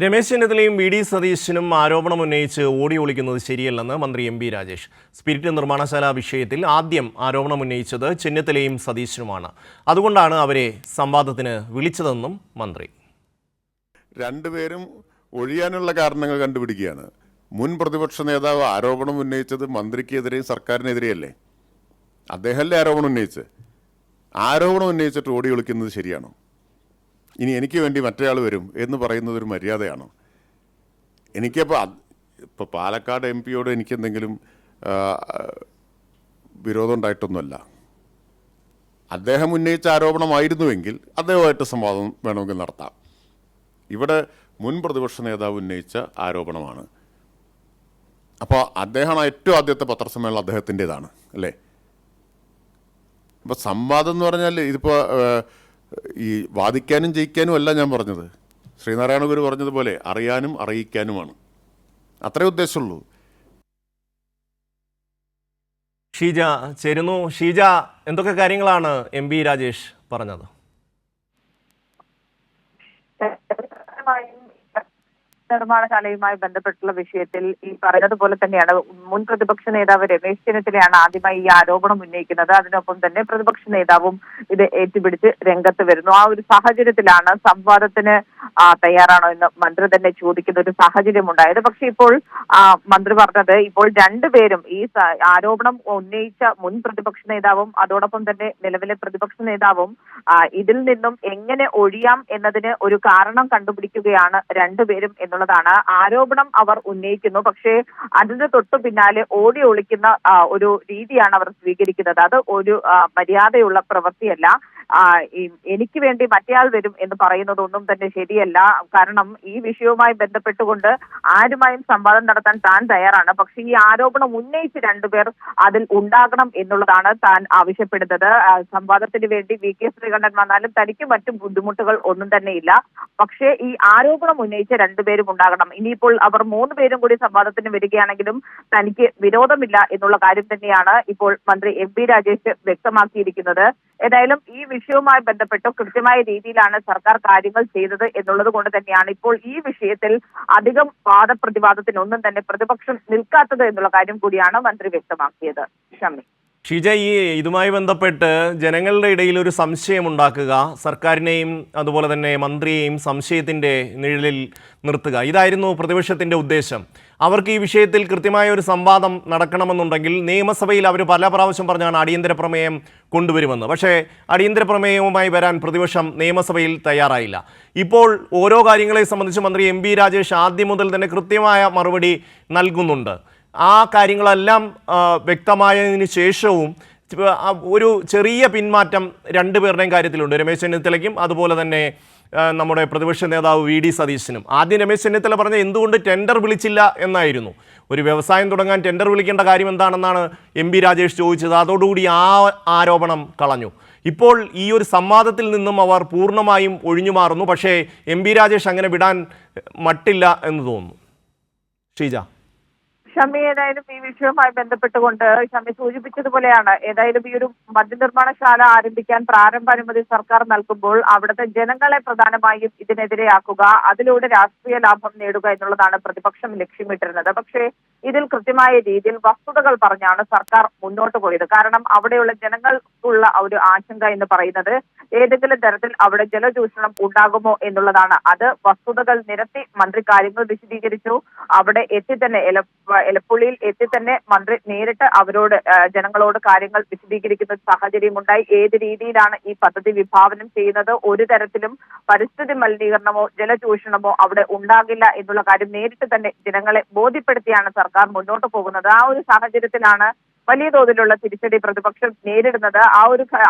രമേശ് ചെന്നിത്തലയും V D സതീശനും ആരോപണമുന്നയിച്ച് ഓടി ഒളിക്കുന്നത് ശരിയല്ലെന്ന് മന്ത്രി എം ബി രാജേഷ്. സ്പിരിറ്റ് നിർമ്മാണശാല വിഷയത്തിൽ ആദ്യം ആരോപണമുന്നയിച്ചത് ചെന്നിത്തലയും സതീശനുമാണ്. അതുകൊണ്ടാണ് അവരെ സംവാദത്തിന് വിളിച്ചതെന്നും മന്ത്രി. രണ്ടുപേരും ഒഴിയാനുള്ള കാരണങ്ങൾ കണ്ടുപിടിക്കുകയാണ്. മുൻ പ്രതിപക്ഷ നേതാവ് ആരോപണം ഉന്നയിച്ചത് മന്ത്രിക്കെതിരെയും സർക്കാരിനെതിരെയല്ലേ? അദ്ദേഹമല്ലേ ആരോപണം ഉന്നയിച്ചിട്ട് ഓടി ഒളിക്കുന്നത് ശരിയാണോ? ഇനി എനിക്ക് വേണ്ടി മറ്റേയാൾ വരും എന്ന് പറയുന്നത് ഒരു മര്യാദയാണോ? ഇപ്പോൾ പാലക്കാട് എം പിയോട് എനിക്കെന്തെങ്കിലും വിരോധം ഉണ്ടായിട്ടൊന്നുമല്ല. അദ്ദേഹം ഉന്നയിച്ച ആരോപണമായിരുന്നുവെങ്കിൽ അദ്ദേഹമായിട്ട് സംവാദം വേണമെങ്കിൽ നടത്താം. ഇവിടെ മുൻ പ്രതിപക്ഷ നേതാവ് ഉന്നയിച്ച ആരോപണമാണ്. അപ്പോൾ അദ്ദേഹമാണ് ഏറ്റവും ആദ്യത്തെ പത്രസമ്മേളനം അദ്ദേഹത്തിൻ്റെതാണ് അല്ലേ? അപ്പോൾ സംവാദം എന്ന് പറഞ്ഞാൽ ഇതിപ്പോൾ ഈ വാദിക്കാനും ജയിക്കാനും അല്ല ഞാൻ പറഞ്ഞത്. ശ്രീനാരായണ ഗുരു പറഞ്ഞതുപോലെ അറിയാനും അറിയിക്കാനുമാണ്. അത്രേ ഉദ്ദേശമുള്ളൂ. ഷീജ ചേരുന്നു. ഷീജ, എന്തൊക്കെ കാര്യങ്ങളാണ് എം ബി രാജേഷ് പറഞ്ഞത്? നിർമ്മാണശാലയുമായി ബന്ധപ്പെട്ടുള്ള വിഷയത്തിൽ ഈ പറയുന്നതുപോലെ തന്നെയാണ് മുൻ പ്രതിപക്ഷ നേതാവ് രമേശ് ചെന്നിത്തലയാണ് ആദ്യമായി ഈ ആരോപണം ഉന്നയിക്കുന്നത്. അതിനൊപ്പം തന്നെ പ്രതിപക്ഷ നേതാവും ഇത് ഏറ്റുപിടിച്ച് രംഗത്ത് വരുന്നു. ആ ഒരു സാഹചര്യത്തിലാണ് സംവാദത്തിന് തയ്യാറാണോ എന്ന് മന്ത്രി തന്നെ ചോദിക്കുന്ന ഒരു സാഹചര്യം ഉണ്ടായത്. പക്ഷെ ഇപ്പോൾ മന്ത്രി പറഞ്ഞത് ഇപ്പോൾ രണ്ടുപേരും ഈ ആരോപണം ഉന്നയിച്ച മുൻ പ്രതിപക്ഷ നേതാവും അതോടൊപ്പം തന്നെ നിലവിലെ പ്രതിപക്ഷ നേതാവും ഇതിൽ നിന്നും എങ്ങനെ ഒഴിയാം എന്നതിന് ഒരു കാരണം കണ്ടുപിടിക്കുകയാണ് രണ്ടുപേരും എന്നുള്ളതാണ്. ആരോപണം അവർ ഉന്നയിക്കുന്നു, പക്ഷേ അതിന് തൊട്ടു പിന്നാലെ ഓടി ഒളിക്കുന്ന ഒരു രീതിയാണ് അവർ സ്വീകരിക്കുന്നത്. അത് ഒരു മര്യാദയുള്ള പ്രവൃത്തിയല്ല. എനിക്ക് വേണ്ടി മറ്റേയാൾ വരും എന്ന് പറയുന്നതൊന്നും തന്നെ ശരിയല്ല. കാരണം ഈ വിഷയവുമായി ബന്ധപ്പെട്ടുകൊണ്ട് ആരുമായും സംവാദം നടത്താൻ താൻ തയ്യാറാണ്. പക്ഷേ ഈ ആരോപണം ഉന്നയിച്ച് രണ്ടുപേർ അതിൽ ഉണ്ടാകണം എന്നുള്ളതാണ് താൻ ആവശ്യപ്പെടുന്നത്. സംവാദത്തിന് വേണ്ടി വി കെ ശ്രീകണ്ഠൻ വന്നാലും തനിക്ക് മറ്റു ബുദ്ധിമുട്ടുകൾ ഒന്നും തന്നെ ഇല്ല. പക്ഷേ ഈ ആരോപണം ഉന്നയിച്ച രണ്ടുപേരും ഉണ്ടാകണം. ഇനിയിപ്പോൾ അവർ 3 പേരും കൂടി സംവാദത്തിന് വരികയാണെങ്കിലും തനിക്ക് വിരോധമില്ല എന്നുള്ള കാര്യം തന്നെയാണ് ഇപ്പോൾ മന്ത്രി എം ബി രാജേഷ് വ്യക്തമാക്കിയിരിക്കുന്നത്. ഏതായാലും ഈ വിഷയവുമായി ബന്ധപ്പെട്ട് കൃത്യമായ രീതിയിലാണ് സർക്കാർ കാര്യങ്ങൾ ചെയ്തത് എന്നുള്ളത് കൊണ്ട് തന്നെയാണ് ഇപ്പോൾ ഈ വിഷയത്തിൽ അധികം വാദപ്രതിവാദത്തിനൊന്നും തന്നെ പ്രതിപക്ഷം നിൽക്കാത്തത് എന്നുള്ള കാര്യം കൂടിയാണ് മന്ത്രി വ്യക്തമാക്കിയത്. ഷമി, ഷീജ, ഇതുമായി ബന്ധപ്പെട്ട് ജനങ്ങളുടെ ഇടയിൽ ഒരു സംശയം ഉണ്ടാക്കുക, സർക്കാരിനെയും അതുപോലെ തന്നെ മന്ത്രിയെയും സംശയത്തിൻ്റെ നിഴലിൽ നിർത്തുക, ഇതായിരുന്നു പ്രതിപക്ഷത്തിൻ്റെ ഉദ്ദേശം. അവർക്ക് ഈ വിഷയത്തിൽ കൃത്യമായ ഒരു സംവാദം നടക്കണമെന്നുണ്ടെങ്കിൽ നിയമസഭയിൽ അവർ പല പ്രാവശ്യം പറഞ്ഞാണ് അടിയന്തര പ്രമേയം കൊണ്ടുവരുമെന്ന്. പക്ഷേ അടിയന്തര പ്രമേയവുമായി വരാൻ പ്രതിപക്ഷം നിയമസഭയിൽ തയ്യാറായില്ല. ഇപ്പോൾ ഓരോ കാര്യങ്ങളെ സംബന്ധിച്ച് മന്ത്രി എം ബി രാജേഷ് ആദ്യം മുതൽ തന്നെ കൃത്യമായ മറുപടി നൽകുന്നുണ്ട്. ആ കാര്യങ്ങളെല്ലാം വ്യക്തമായതിനു ശേഷവും ഒരു ചെറിയ പിന്മാറ്റം രണ്ടുപേരുടെയും കാര്യത്തിലുണ്ട്. രമേശ് ചെന്നിത്തലയ്ക്കും അതുപോലെ തന്നെ നമ്മുടെ പ്രതിപക്ഷ നേതാവ് വി ഡി സതീശനും. ആദ്യം രമേശ് ചെന്നിത്തല പറഞ്ഞ എന്തുകൊണ്ട് ടെൻഡർ വിളിച്ചില്ല എന്നായിരുന്നു. ഒരു വ്യവസായം തുടങ്ങാൻ ടെൻഡർ വിളിക്കേണ്ട കാര്യം എന്താണെന്നാണ് എം ബി രാജേഷ് ചോദിച്ചത്. അതോടുകൂടി ആ ആരോപണം കളഞ്ഞു. ഇപ്പോൾ ഈ ഒരു സംവാദത്തിൽ നിന്നും അവർ പൂർണ്ണമായും ഒഴിഞ്ഞു മാറുന്നു. പക്ഷേ എം ബി രാജേഷ് അങ്ങനെ വിടാൻ മട്ടില്ല എന്ന് തോന്നുന്നു. ഷീജ. ഷമി, ഏതായാലും ഈ വിഷയവുമായി ബന്ധപ്പെട്ടുകൊണ്ട് ഷമി സൂചിപ്പിച്ചതുപോലെയാണ്. ഏതായാലും ഈ ഒരു മദ്യനിർമ്മാണശാല ആരംഭിക്കാൻ പ്രാരംഭ അനുമതി സർക്കാർ നൽകുമ്പോൾ അവിടുത്തെ ജനങ്ങളെ പ്രധാനമായും ഇതിനെതിരെയാക്കുക, അതിലൂടെ രാഷ്ട്രീയ ലാഭം നേടുക എന്നുള്ളതാണ് പ്രതിപക്ഷം ലക്ഷ്യമിട്ടിരുന്നത്. പക്ഷേ ഇതിൽ കൃത്യമായ രീതിയിൽ വസ്തുതകൾ പറഞ്ഞാണ് സർക്കാർ മുന്നോട്ട് പോയത്. കാരണം അവിടെയുള്ള ജനങ്ങൾക്കുള്ള ഒരു ആശങ്ക എന്ന് പറയുന്നത് ഏതെങ്കിലും തരത്തിൽ അവിടെ ജലചൂഷണം ഉണ്ടാകുമോ എന്നുള്ളതാണ്. അത് വസ്തുതകൾ നിരത്തി മന്ത്രി കാര്യങ്ങൾ വിശദീകരിച്ചു. അവിടെ എത്തി തന്നെ എലപ്പുള്ളിയിൽ എത്തി തന്നെ മന്ത്രി നേരിട്ട് അവരോട് ജനങ്ങളോട് കാര്യങ്ങൾ വിശദീകരിക്കുന്ന സാഹചര്യമുണ്ടായി. ഏത് രീതിയിലാണ് ഈ പദ്ധതി വിഭാവനം ചെയ്യുന്നത്, ഒരു തരത്തിലും പരിസ്ഥിതി മലിനീകരണമോ ജലചൂഷണമോ അവിടെ ഉണ്ടാകില്ല എന്നുള്ള കാര്യം നേരിട്ട് തന്നെ ജനങ്ങളെ ബോധ്യപ്പെടുത്തിയാണ് സർക്കാർ മുന്നോട്ട് പോകുന്നത്. ആ ഒരു സാഹചര്യത്തിലാണ് വലിയ തോതിലുള്ള തിരിച്ചടി പ്രതിപക്ഷം നേരിടുന്നത്.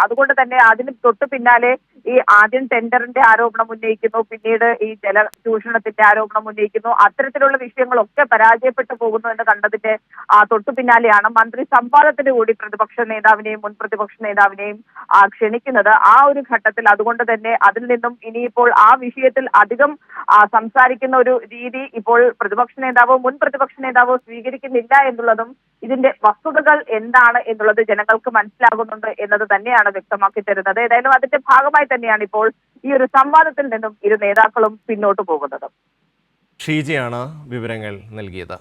അതുകൊണ്ട് തന്നെ അതിന് തൊട്ടു പിന്നാലെ ഈ ആദ്യം ടെൻഡറിന്റെ ആരോപണം ഉന്നയിക്കുന്നു, പിന്നീട് ഈ ജലചൂഷണത്തിന്റെ ആരോപണം ഉന്നയിക്കുന്നു. അത്തരത്തിലുള്ള വിഷയങ്ങളൊക്കെ പരാജയപ്പെട്ടു പോകുന്നു എന്ന് കണ്ടതിന്റെ തൊട്ടു പിന്നാലെയാണ് മന്ത്രി സംവാദത്തിന് കൂടി പ്രതിപക്ഷ നേതാവിനെയും മുൻ പ്രതിപക്ഷ നേതാവിനെയും ക്ഷണിക്കുന്നത്. ആ ഒരു ഘട്ടത്തിൽ അതുകൊണ്ട് തന്നെ അതിൽ നിന്നും ഇനിയിപ്പോൾ ആ വിഷയത്തിൽ അധികം സംസാരിക്കുന്ന ഒരു രീതി ഇപ്പോൾ പ്രതിപക്ഷ നേതാവോ മുൻ പ്രതിപക്ഷ നേതാവോ സ്വീകരിക്കുന്നില്ല എന്നുള്ളതും ഇതിന്റെ വസ്തുതകൾ എന്താണ് എന്നുള്ളത് ജനങ്ങൾക്ക് മനസ്സിലാകുന്നുണ്ട് എന്നത് തന്നെയാണ് വ്യക്തമാക്കി തരുന്നത്. ഏതായാലും അതിന്റെ ഭാഗമായി തന്നെയാണ് ഇപ്പോൾ ഈ ഒരു സംവാദത്തിൽ നിന്നും ഇരു നേതാക്കളും പിന്നോട്ട് പോകുന്നത്. ഷീജയാണ് വിവരങ്ങൾ നൽകിയത്.